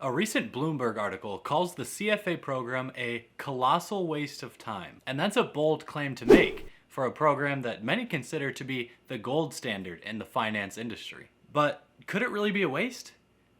A recent Bloomberg article calls the CFA program a colossal waste of time. And that's a bold claim to make for a program that many consider to be the gold standard in the finance industry. But could it really be a waste?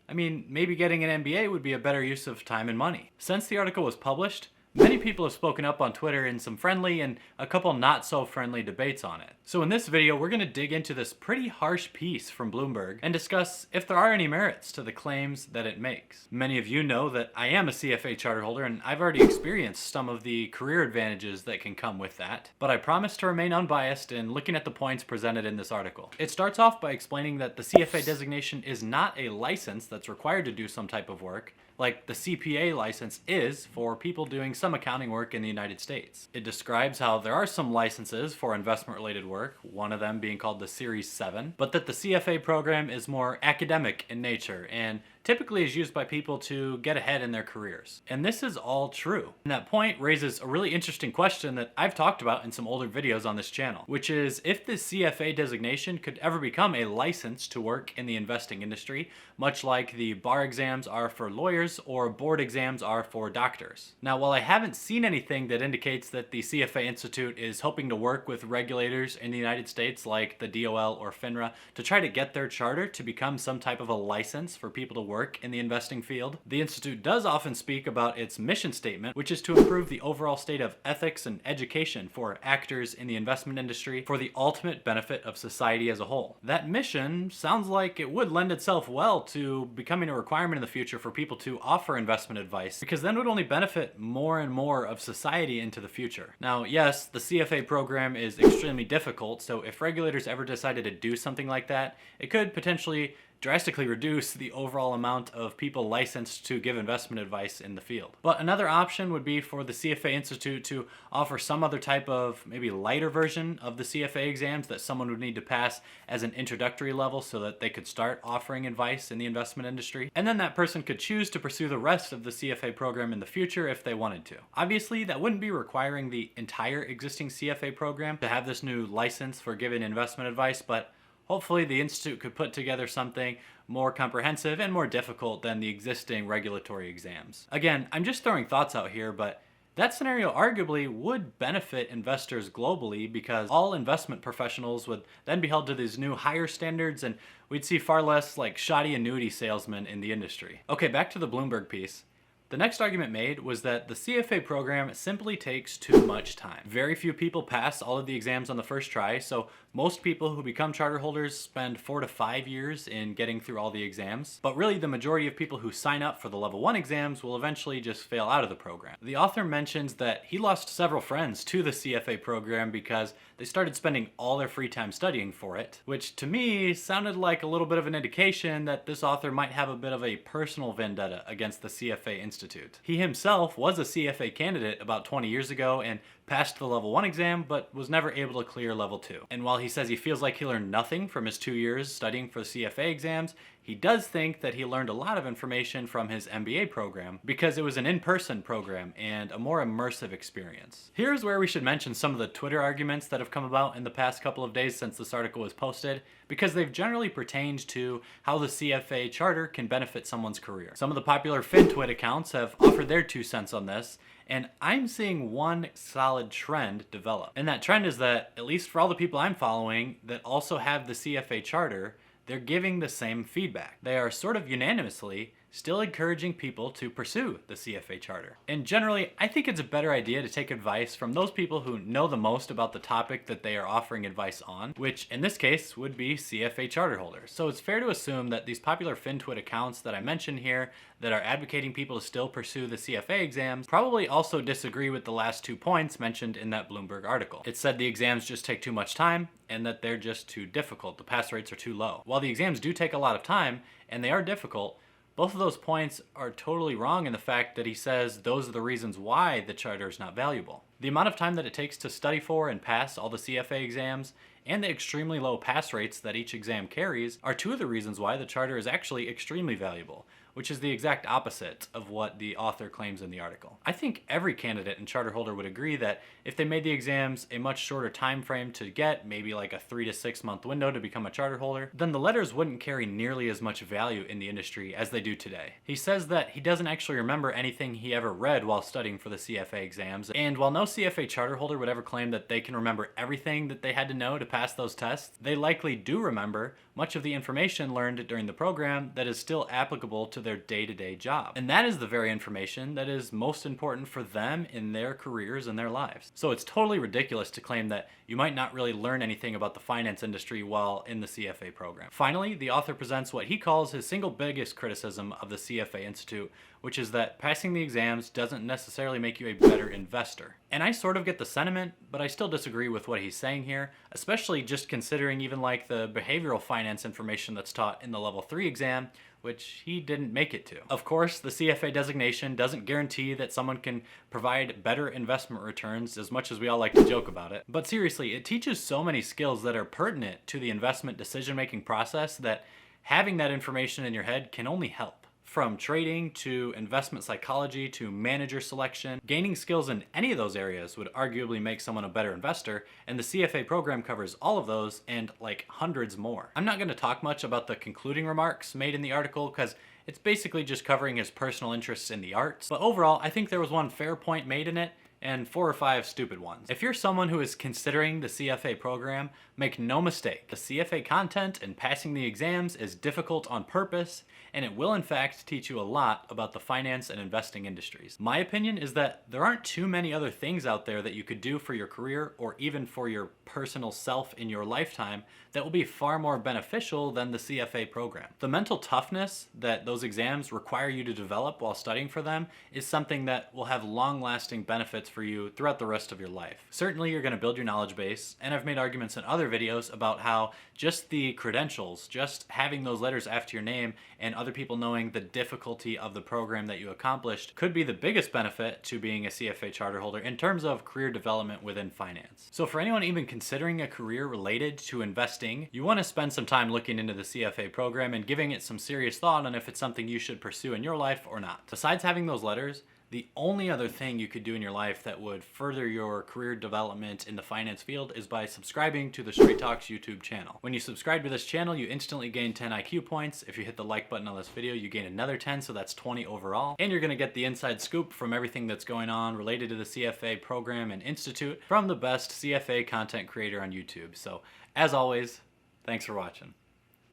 I mean, maybe getting an MBA would be a better use of time and money. Since the article was published, many people have spoken up on Twitter in some friendly and a couple not so friendly debates on it. So in this video, we're going to dig into this pretty harsh piece from Bloomberg and discuss if there are any merits to the claims that it makes. Many of you know that I am a CFA charter holder and I've already experienced some of the career advantages that can come with that, but I promise to remain unbiased in looking at the points presented in this article. It starts off by explaining that the CFA designation is not a license that's required to do some type of work, like the CPA license is for people doing some accounting work in the United States. It describes how there are some licenses for investment-related work, one of them being called the Series 7, but that the CFA program is more academic in nature and typically is used by people to get ahead in their careers. And this is all true. And that point raises a really interesting question that I've talked about in some older videos on this channel, which is if the CFA designation could ever become a license to work in the investing industry, much like the bar exams are for lawyers or board exams are for doctors. Now, while I haven't seen anything that indicates that the CFA Institute is hoping to work with regulators in the United States like the DOL or FINRA to try to get their charter to become some type of a license for people to work in the investing field, the Institute does often speak about its mission statement, which is to improve the overall state of ethics and education for actors in the investment industry for the ultimate benefit of society as a whole. That mission sounds like it would lend itself well to becoming a requirement in the future for people to offer investment advice, because then it would only benefit more and more of society into the future. Now, yes, the CFA program is extremely difficult, so if regulators ever decided to do something like that, it could potentially drastically reduce the overall amount of people licensed to give investment advice in the field. But another option would be for the CFA Institute to offer some other type of maybe lighter version of the CFA exams that someone would need to pass as an introductory level so that they could start offering advice in the investment industry. And then that person could choose to pursue the rest of the CFA program in the future if they wanted to. Obviously, that wouldn't be requiring the entire existing CFA program to have this new license for giving investment advice, but hopefully the Institute could put together something more comprehensive and more difficult than the existing regulatory exams. Again, I'm just throwing thoughts out here, but that scenario arguably would benefit investors globally because all investment professionals would then be held to these new higher standards and we'd see far less like shoddy annuity salesmen in the industry. Okay, back to the Bloomberg piece. The next argument made was that the CFA program simply takes too much time. Very few people pass all of the exams on the first try, so most people who become charter holders spend 4 to 5 years in getting through all the exams. But really, the majority of people who sign up for the level 1 exams will eventually just fail out of the program. The author mentions that he lost several friends to the CFA program because they started spending all their free time studying for it, which to me sounded like a little bit of an indication that this author might have a bit of a personal vendetta against the CFA Institute. He himself was a CFA candidate about 20 years ago and passed the level 1 exam, but was never able to clear level 2. And while he says he feels like he learned nothing from his 2 years studying for the CFA exams, he does think that he learned a lot of information from his MBA program because it was an in-person program and a more immersive experience. Here's where we should mention some of the Twitter arguments that have come about in the past couple of days since this article was posted, because they've generally pertained to how the CFA charter can benefit someone's career. Some of the popular FinTwit accounts have offered their 2 cents on this, and I'm seeing one solid trend develop. And that trend is that, at least for all the people I'm following that also have the CFA charter, they're giving the same feedback. They are sort of unanimously still encouraging people to pursue the CFA charter. And generally, I think it's a better idea to take advice from those people who know the most about the topic that they are offering advice on, which in this case would be CFA charter holders. So it's fair to assume that these popular FinTwit accounts that I mentioned here that are advocating people to still pursue the CFA exams probably also disagree with the last 2 points mentioned in that Bloomberg article. It said the exams just take too much time and that they're just too difficult. The pass rates are too low. While the exams do take a lot of time and they are difficult, both of those points are totally wrong in the fact that he says those are the reasons why the charter is not valuable. The amount of time that it takes to study for and pass all the CFA exams and the extremely low pass rates that each exam carries are 2 of the reasons why the charter is actually extremely valuable. which is the exact opposite of what the author claims in the article. I think every candidate and Charterholder would agree that if they made the exams a much shorter time frame to get, maybe like a 3 to 6 month window to become a Charterholder, then the letters wouldn't carry nearly as much value in the industry as they do today. He says that he doesn't actually remember anything he ever read while studying for the CFA exams, and while no CFA Charterholder would ever claim that they can remember everything that they had to know to pass those tests, they likely do remember much of the information learned during the program that is still applicable to their day-to-day job. And that is the very information that is most important for them in their careers and their lives. So it's totally ridiculous to claim that you might not really learn anything about the finance industry while in the CFA program. Finally, the author presents what he calls his single biggest criticism of the CFA Institute, which is that passing the exams doesn't necessarily make you a better investor. And I sort of get the sentiment, but I still disagree with what he's saying here, especially just considering even like the behavioral finance information that's taught in the level 3 exam, which he didn't make it to. Of course, the CFA designation doesn't guarantee that someone can provide better investment returns, as much as we all like to joke about it. But seriously, it teaches so many skills that are pertinent to the investment decision-making process that having that information in your head can only help. From trading to investment psychology to manager selection, gaining skills in any of those areas would arguably make someone a better investor, and the CFA program covers all of those and like hundreds more. I'm not going to talk much about the concluding remarks made in the article because it's basically just covering his personal interests in the arts, but overall I think there was one fair point made in it and 4 or 5 stupid ones. If you're someone who is considering the CFA program, make no mistake, the CFA content and passing the exams is difficult on purpose, and it will in fact teach you a lot about the finance and investing industries. My opinion is that there aren't too many other things out there that you could do for your career or even for your personal self in your lifetime that will be far more beneficial than the CFA program. The mental toughness that those exams require you to develop while studying for them is something that will have long-lasting benefits for you throughout the rest of your life. Certainly you're going to build your knowledge base, and I've made arguments in other videos about how just the credentials, just having those letters after your name and other people knowing the difficulty of the program that you accomplished could be the biggest benefit to being a CFA Charterholder in terms of career development within finance. So for anyone even considering a career related to investing, you want to spend some time looking into the CFA program and giving it some serious thought on if it's something you should pursue in your life or not. Besides having those letters, the only other thing you could do in your life that would further your career development in the finance field is by subscribing to the Straight Talks YouTube channel. When you subscribe to this channel, you instantly gain 10 IQ points. If you hit the like button on this video, you gain another 10, so that's 20 overall. And you're gonna get the inside scoop from everything that's going on related to the CFA program and institute from the best CFA content creator on YouTube. So as always, thanks for watching.